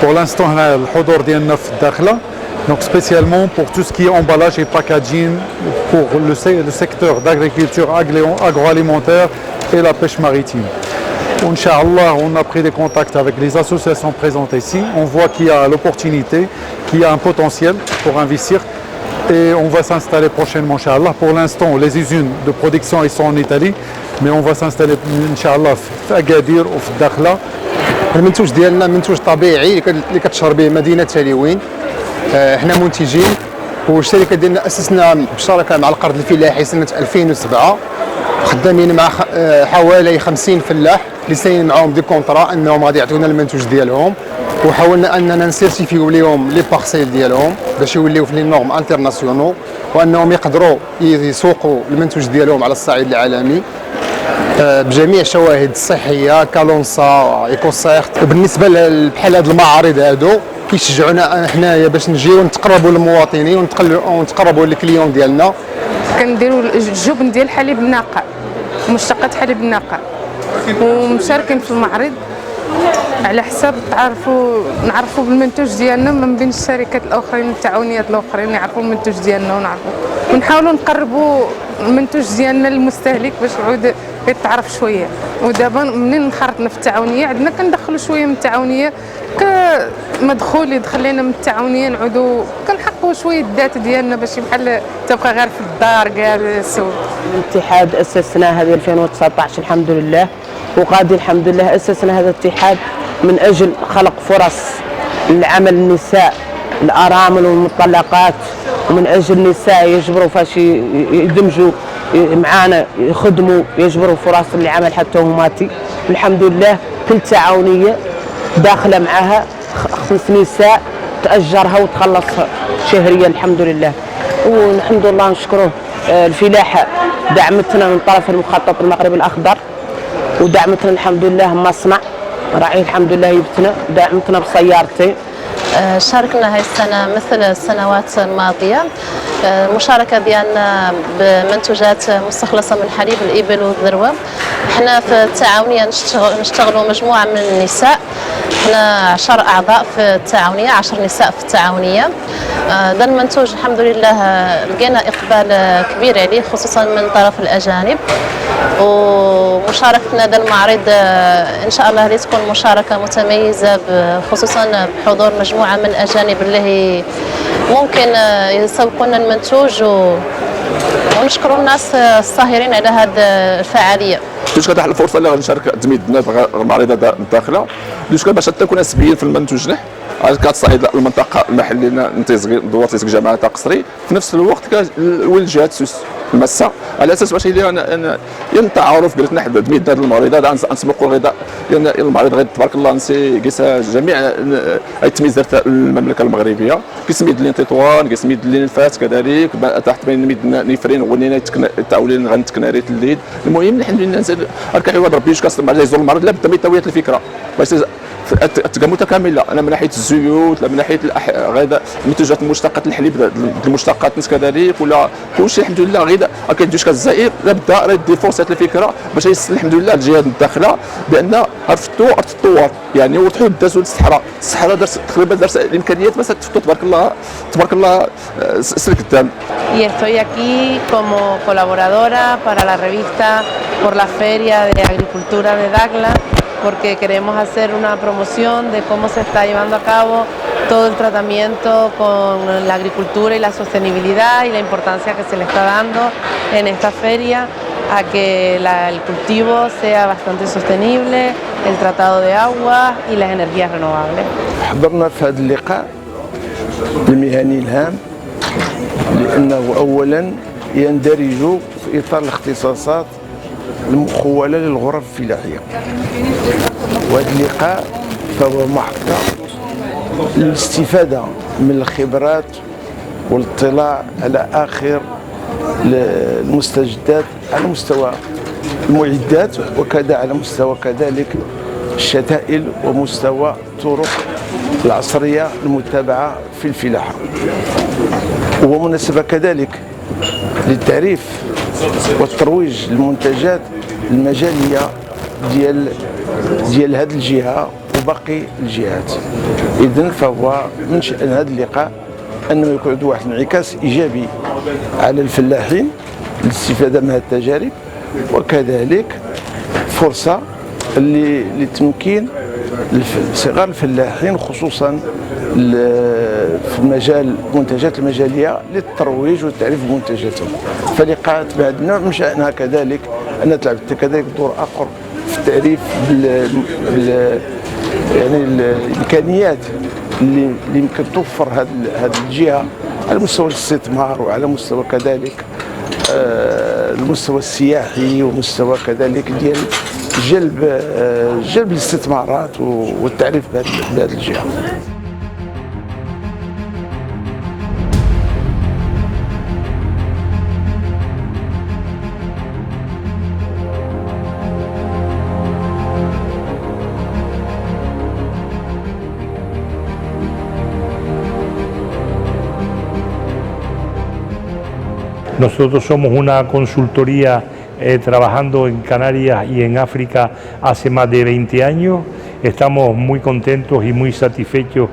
Pour l'instant, الحضور ديالنا في الداخلة. Donc spécialement pour tout ce qui est emballage et packaging pour le secteur d'agriculture agroalimentaire et la pêche maritime. Inch'Allah, on a pris des contacts avec les associations présentes ici. On voit qu'il y a l'opportunité, qu'il y a un potentiel pour investir et on va s'installer prochainement, Inch'Allah. Pour l'instant, les usines de production ils sont en Italie, mais on va s'installer, Inch'Allah, في أكادير وفي الداخلة. المنتوج ديالنا منتوج طبيعي اللي كتشهر به مدينة تاليوين. احنا منتجين والشركه ديالنا اسسنا بالشراكه مع القرض الفلاحي سنه 2007. خدامين مع حوالي 50 فلاح اللي ساينين معاهم دي كونطرا انهم غادي يعطيونا المنتوج ديالهم، وحاولنا اننا نسيرتيفيو ليهم لي بارسيل ديالهم باش يوليو في لي نورم انترناسيونال وانهم يقدروا يسوقوا المنتوج ديالهم على الصعيد العالمي بجميع الشواهد الصحيه كالونسا ايكوسيرت. وبالنسبه بحال هاد المعارض هادو كيشجعونا حنايا باش نجيو نتقربوا للمواطنين ونتقربوا للكليون ديالنا. كنديروا الجبن ديال حليب الناقه، مشتقات حليب الناقه، ومشاركين في المعرض على حساب نعرفوا بالمنتوج ديالنا من بين الشركات الاخرين التعاونيات الاخرين يعرفوا المنتوج ديالنا ونحاولوا نقربوا المنتوج ديالنا للمستهلك باش يعود يتعرف شويه. ودابا منين انخرطنا في التعاونيه عندنا كندخلوا شويه من التعاونيه كمدخول يدخل لنا من التعاونيه، نعودوا كنحققوا شويه الذات ديالنا باش بحال تبقى غير في الدار كاع السوق. الاتحاد اسسناه هذه 2019 الحمد لله، وغادي الحمد لله اسسنا هذا الاتحاد من اجل خلق فرص لعمل النساء الارامل والمطلقات، ومن اجل النساء يجبروا فاش يدمجوا معانا يخدموا يجبروا فرص للعمل حتى هماتي. الحمد لله كل تعاونيه داخله معها 5 نساء تاجرها وتخلص شهريا الحمد لله. والحمد لله نشكروه الفلاحه دعمتنا من طرف المخطط المغربي الاخضر، ودعمتنا الحمد لله مصنع راعي الحمد لله يبتنا دعمتنا بسيارتين. شاركنا هاي السنة مثل السنوات الماضية. المشاركة ديالنا بمنتوجات مستخلصة من حليب الإبل والذروة. احنا في التعاونية نشتغلوا مجموعة من النساء، احنا 10 أعضاء في التعاونية، 10 نساء في التعاونية. ده المنتوج الحمد لله لقينا إقبال كبير عليه خصوصا من طرف الأجانب، ومشاركتنا ده المعرض إن شاء الله تكون مشاركة متميزة خصوصا بحضور مجموعة من الأجانب اللي ممكن يسوقون المنتوج، ونشكر الناس الصاهرين على هذه الفعالية. دوش كتاح الفرصه اللي غادي نشارك تميدنا في المعرض الداخله دوش باش تكون سبيل في المنتوج كتصعيد المنطقه المحليه نتيزغي دوار تيزغ جماعه قصري في نفس الوقت وين الجهات سوس المسا على اساس باش ينتعرف قلت نحن دميد هذا المعرض هذا نسبقوا الغذاء المعرض غير تبارك الله نسي قيس جميع التمييز المملكه المغربيه كيسميد لين تطوان كيسميد لين الفات كذلك تحت بين ميد نفرين ونينا التعولين غنتكناريت الليل. المهم نحن اركع يواد ربي كاس يزور المعرض لابد من توعيه الفكره باش تبقى متكامله، انا من ناحيه الزيوت لا من ناحيه غذاء المنتوجات المشتقات الحليب المشتقات كذلك ولا كلشي الحمد لله غذاء كيدوش كالجزائر لابد راه يدي فرصه الفكره باش يسل الحمد لله الجهات الداخله بان عرفتوا تطور يعني ورتحوا دازوا الصحراء درت تقريبا درت الامكانيات بس تبارك الله تبارك الله سلك قدام. Y estoy aquí como colaboradora para la revista por la Feria de Agricultura de Dakhla, porque queremos hacer una promoción de cómo se está llevando a cabo todo el tratamiento con la agricultura y la sostenibilidad y la importancia que se le está dando en esta feria a que el cultivo sea bastante sostenible, el tratado de agua y las energías renovables. حضرنا في هذا اللقاء المهني الهام لأنه أولا يندرج في إطار الاختصاصات المخولة للغرف الفلاحية، وهذا اللقاء فهو محطة للاستفادة من الخبرات والاطلاع على آخر المستجدات على مستوى المعدات وكذا على مستوى كذلك الشتائل ومستوى الطرق العصرية المتبعة في الفلاحة، ومناسبة كذلك للتعريف والترويج للمنتجات المجالية ديال هذه الجهة وباقي الجهات. إذن فهو من شأن هذا اللقاء أنه يكون عنده واحد الانعكاس إيجابي على الفلاحين للاستفادة من هذه التجارب، وكذلك فرصة لتمكين صغار الفلاحين خصوصا في مجال المنتجات المجاليه للترويج والتعريف بمنتجاتهم. فلقاءات بهذا النوع من شأنها كذلك ان تلعب كذلك دور اخر في التعريف يعني الامكانيات اللي يمكن توفر هذه الجهه على مستوى الاستثمار وعلى مستوى كذلك المستوى السياحي ومستوى كذلك ديال جلب الاستثمارات والتعريف بهذه الجهه. Nosotros somos una consultoría trabajando en Canarias y en África hace más de 20 años. Estamos muy contentos y muy satisfechos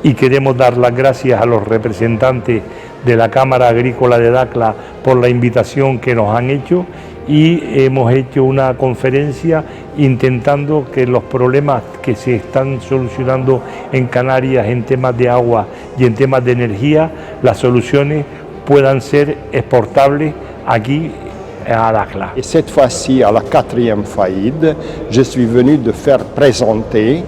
y queremos dar las gracias a los representantes de la Cámara Agrícola de Dacla por la invitación que nos han hecho, y hemos hecho una conferencia intentando que los problemas que se están solucionando en Canarias en temas de agua y en temas de energía, las soluciones puedan ser exportables aquí à Dakhla. Et cette fois-ci, à la 4e FAID, je suis venu de faire présenter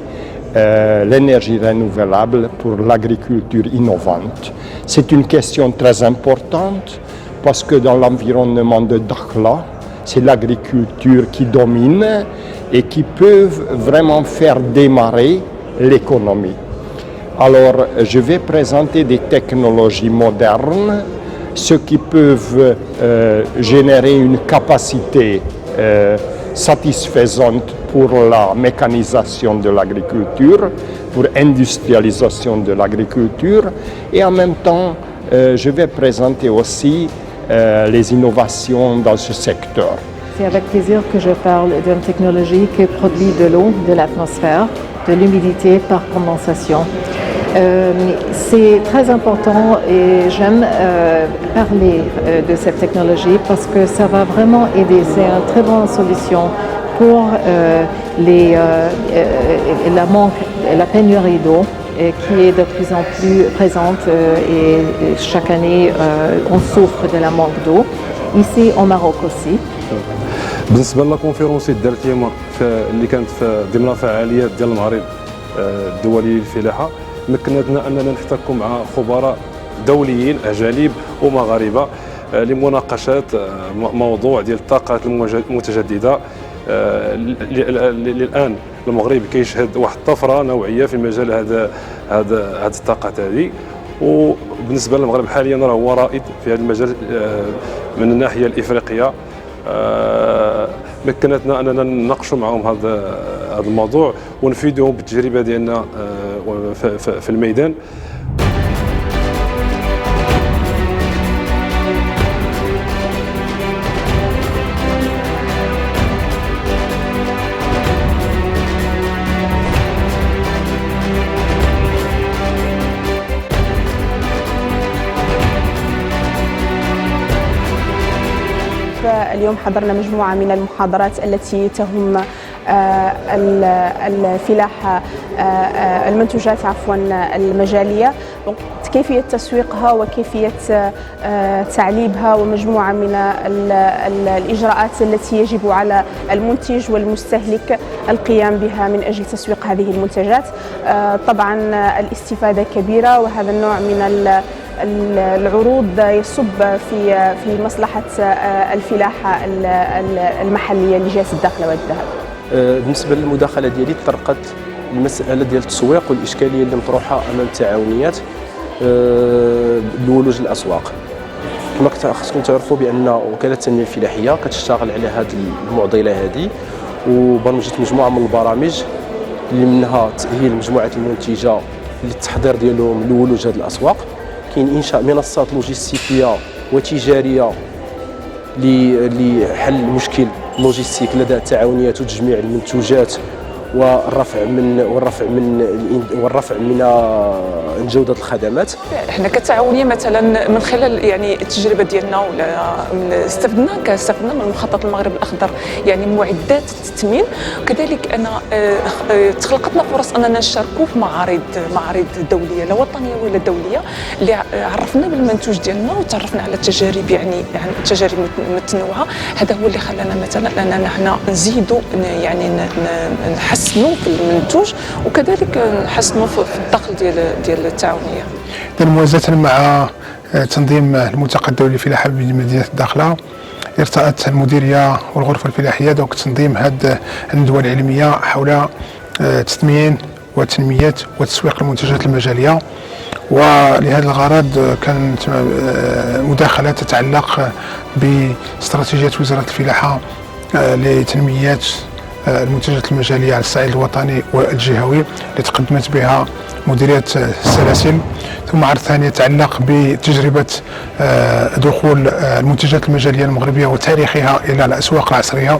l'énergie renouvelable pour l'agriculture innovante. C'est une question très importante parce que dans l'environnement de Dakhla, c'est l'agriculture qui domine et qui peut vraiment faire démarrer l'économie. Alors, je vais présenter des technologies modernes, ceux qui peuvent générer une capacité satisfaisante pour la mécanisation de l'agriculture, pour l'industrialisation de l'agriculture, et en même temps, je vais présenter aussi les innovations dans ce secteur. C'est avec plaisir que je parle d'une technologie qui produit de l'eau de l'atmosphère, de l'humidité par condensation. C'est très important et j'aime parler de cette technologie parce que ça va vraiment aider. C'est une très bonne solution pour la pénurie d'eau qui est de plus en plus présente et chaque année on souffre de la manque d'eau. Ici au Maroc aussi. بالنسبه للكونفيرونسي دارت اليوم اللي كانت ضمن فعاليات ديال المعرض الدولي للفلاحه، مكنتنا اننا نحتكوا مع خبراء دوليين اجانب ومغاربه لمناقشه موضوع ديال الطاقات المتجدده. الان المغرب كيشهد واحد الطفره نوعيه في مجال هذه الطاقات هذه، وبالنسبه للمغرب حاليا راه هو رائد في هذا المجال من الناحيه الافريقيه. مكنتنا اننا نناقشوا معهم هذا الموضوع ونفيدهم بالتجربه ديالنا في الميدان. اليوم حضرنا مجموعة من المحاضرات التي تهم الفلاحة المنتوجات المجالية، كيفية تسويقها وكيفية تعليبها ومجموعة من الإجراءات التي يجب على المنتج والمستهلك القيام بها من أجل تسويق هذه المنتجات. طبعا الاستفادة كبيرة، وهذا النوع من العروض يصب في مصلحة الفلاحة المحلية لجهة الداخلة والذهب. بالنسبة للمداخلة ديالي تطرقت المسألة ديال التسويق والإشكالية اللي مطروحة أمام التعاونيات بولوج الأسواق. كما خصكم تعرفوا بأن وكالة التنمية الفلاحية كتشتغل على هذه المعضلة هذه، وبرمجت مجموعة من البرامج اللي منها تأهيل مجموعة المنتجة للتحضير ديالهم لولوج هذه الأسواق. كاين إنشاء منصات لوجستيكية وتجارية لحل مشكل لوجستيك لدى التعاونيات وتجميع المنتوجات والرفع من جودة الخدمات. احنا كتعاونيه مثلا من خلال يعني التجربه ديالنا ولا استفدنا من مخطط المغرب الاخضر يعني معدات التثمين، وكذلك انا تخلقت لنا فرص اننا نشاركوا في معارض دوليه لا وطنيه ولا دوليه اللي عرفنا بالمنتوج ديالنا وتعرفنا على التجارب يعني تجارب متنوعه. هذا هو اللي خلانا مثلا اننا حنا نزيدوا يعني نحسنوا في المنتوج وكذلك نحسنوا في الدخل ديال التعاونيه. موازاة مع تنظيم الملتقى الدولي للفلاحه بمدينه الداخله، ارتأت المديريه والغرفه الفلاحيه دوك تنظيم هذه الندوه العلميه حول تثمين وتنميه وتسويق المنتجات المجاليه. ولهذا الغرض كانت مداخله تتعلق باستراتيجيه وزاره الفلاحه لتنميه المنتجات المجاليه على الصعيد الوطني والجهوي اللي تقدمت بها مديريه السلاسل. ثم عرض ثاني يتعلق بتجربه دخول المنتجات المجاليه المغربيه وتاريخها الى الاسواق العصريه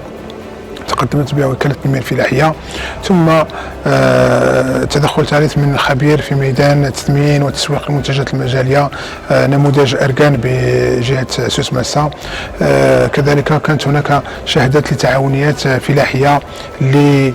تقدمت بها وكاله التنميه الفلاحيه. ثم تدخل ثالث من خبير في ميدان التثمين وتسويق المنتجات المجاليه نموذج اركان بجهه سوس ماسا. كذلك كانت هناك شهادات لتعاونيات فلاحيه اللي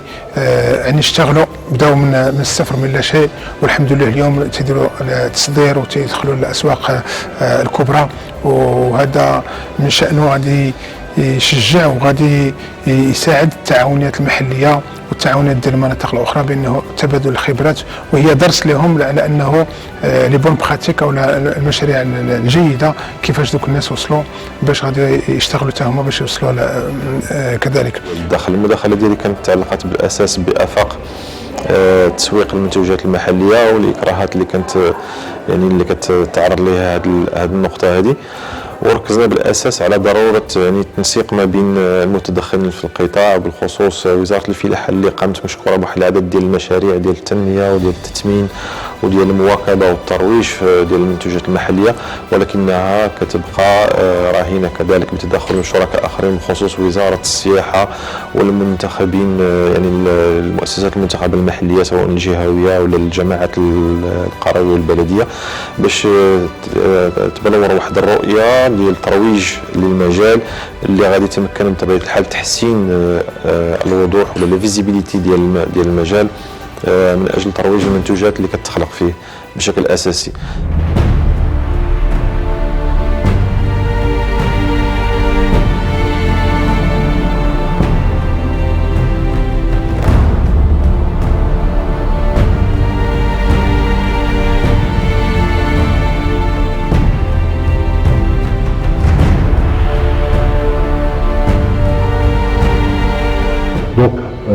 يعني اشتغلوا بداوا من الصفر من لا شيء، والحمد لله اليوم تيديروا التصدير وتيدخلوا للاسواق الكبرى، وهذا من شأنه غادي يشجع وغادي يساعد التعاونيات المحليه والتعاونيات ديال المناطق الاخرى بانه تبادل الخبرات، وهي درس لهم على انه لي بون براتيك او المشاريع الجيده كيفاش دوك الناس وصلوا باش غادي يشتغلوا حتى هما باش يوصلوا كذلك. المداخله ديالي كانت تعلقت بالاساس بافاق تسويق المنتوجات المحليه والاكراهات اللي كانت يعني اللي كتعرض لها هذه النقطه هذه، وركزنا بالاساس على ضروره يعني التنسيق ما بين المتدخلين في القطاع وبالخصوص وزاره الفلاحه اللي قامت مشكوره بواحد العدد ديال المشاريع ديال التنميه وديال التثمين وديال المواكبه والترويج ديال المنتوجات المحليه، ولكنها كتبقى راهنه كذلك بتدخل من شركاء اخرين بخصوص وزاره السياحه والمنتخبين يعني المؤسسات المنتخبه المحليه سواء الجهويه ولا الجماعات القرويه والبلديه باش تبلور واحد الرؤيه ديال الترويج للمجال اللي غادي يتمكن بطبيعه الحال تحسين الوضوح ولا الفيزيبيليتي ديال المجال من اجل ترويج المنتوجات اللي كتخلق فيه بشكل اساسي. Donc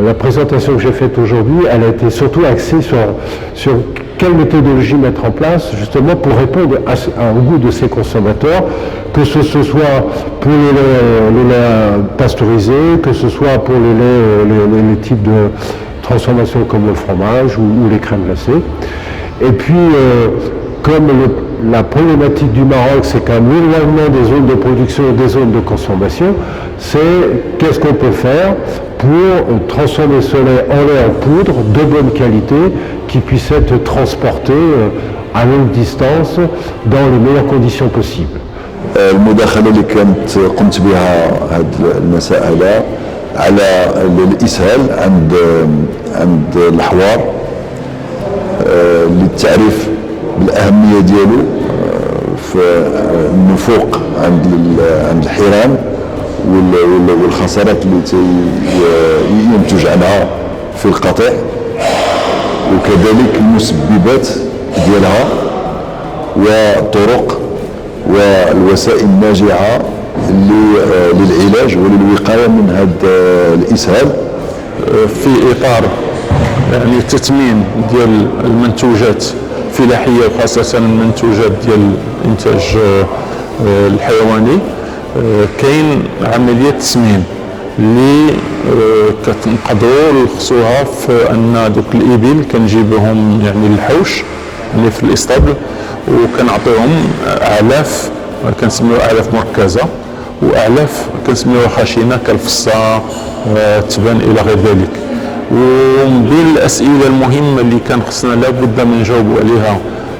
la présentation que j'ai faite aujourd'hui, elle a été surtout axée sur quelle méthodologie mettre en place justement pour répondre au goût de ces consommateurs, que ce soit pour les laits pasteurisés, que ce soit pour les types de transformation comme le fromage ou les crèmes glacées. Et puis comme la problématique du Maroc, c'est quand même l'éloignement des zones de production et des zones de consommation, c'est qu'est-ce qu'on peut faire pour transformer ce lait en lait en poudre de bonne qualité qui puisse être transporté à longue distance dans les meilleures conditions possibles. المداخلة اللي كانت قمت بها هذا المساء هذا على الإسهال عند الحوار للتعريف بالأهمية ديالو في النفوق عند الحيران والخسارات اللي ينتج عنها في القطيع، وكذلك المسببات ديالها والطرق والوسائل الناجعة للعلاج وللوقاية من هذا الإسهال في إطار يعني التثمين ديال المنتوجات الفلاحية وخاصة المنتوجات ديال الإنتاج الحيواني. كاين عملية تسمين اللي كنقدروا نلخصوها في ان دوك الابل كنجيبوهم يعني للحوش اللي في الاسطبل وكنعطيهم اعلاف كنسميوها اعلاف مركزه واعلاف كنسميوها خشنه كالفصه تبان الى غير ذلك. ومن بين الاسئله المهمه اللي كان خصنا لابد من نجاوبوا عليها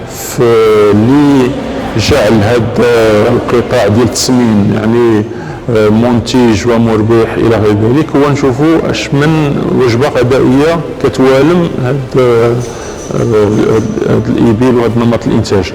في اللي جعل هذا القطاع ديال التسمين يعني منتج ومربح الى غير ذلك، هو نشوفوا اش من وجبه غذائيه كتوالم هاد الابل وهذا نمط الانتاج.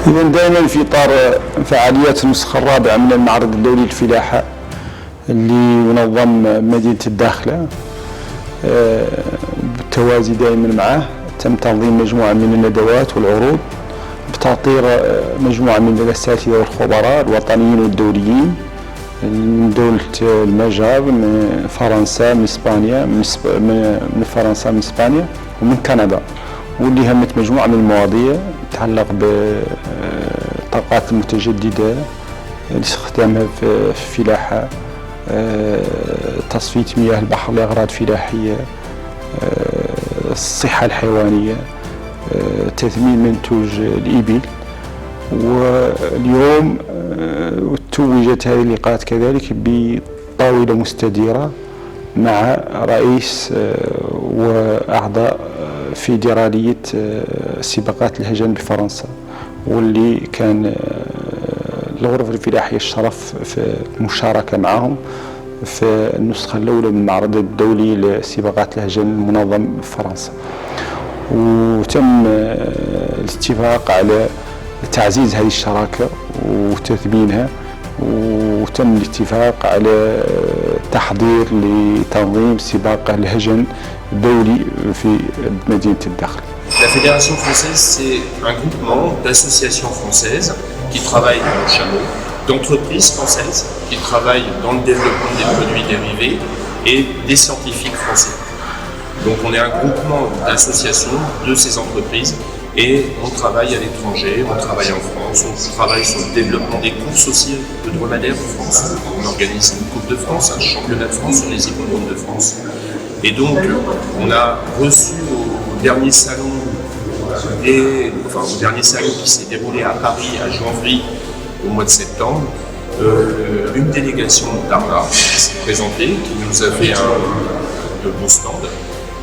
إذا دائما في إطار فعاليات النسخة الرابعة من المعرض الدولي للفلاحة اللي ينظم مدينة الداخلة، بالتوازي دائما معه تم تنظيم مجموعة من الندوات والعروض بتعطير مجموعة من الأساتذة والخبراء الوطنيين والدوليين من دولة المجر، من فرنسا، من إسبانيا، من فرنسا، من إسبانيا ومن كندا، واللي همت مجموعة من المواضيع تتعلق بالطاقات المتجددة، استخدامها في الفلاحة، تصفية مياه البحر لأغراض فلاحية، الصحة الحيوانية، تثمين منتوج الإبل. واليوم توجت هذه اللقاءات كذلك بطاولة مستديرة مع رئيس وأعضاء فيدرالية سباقات الهجن بفرنسا، واللي كان الغرف الفلاحية الشرف في المشاركة معهم في النسخة الأولى من المعرض الدولي لسباقات الهجن المنظم بفرنسا. وتم الاتفاق على تعزيز هذه الشراكة وتثمينها، وتم الاتفاق على تحضير لتنظيم سباق الهجن الدولي في مدينة الداخل. La Fédération française, c'est un groupement d'associations françaises qui travaillent dans le chameau, d'entreprises françaises qui travaillent dans le développement des produits dérivés et des scientifiques français. Donc on est un groupement d'associations de ces entreprises et on travaille à l'étranger, on travaille en France, on travaille sur le développement des courses aussi de dromadaires en France. On organise une Coupe de France, un championnat de France sur les hippodromes de France. Et donc on a reçu au dernier salon qui s'est déroulé à Paris, à Janvier, au mois de septembre, une délégation d'Arla qui s'est présentée, qui nous a fait un beau stand.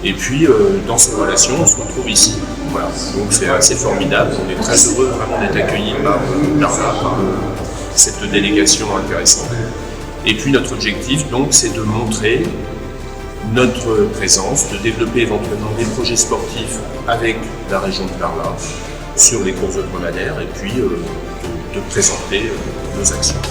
Et puis, dans ces relations, on se retrouve ici. Voilà. Donc c'est assez formidable. On est très heureux vraiment d'être accueillis par Darla, par cette délégation intéressante. Et puis notre objectif, donc, c'est de montrer notre présence, de développer éventuellement des projets sportifs avec la région de Darla sur les courses de dromadaires et puis de présenter nos actions.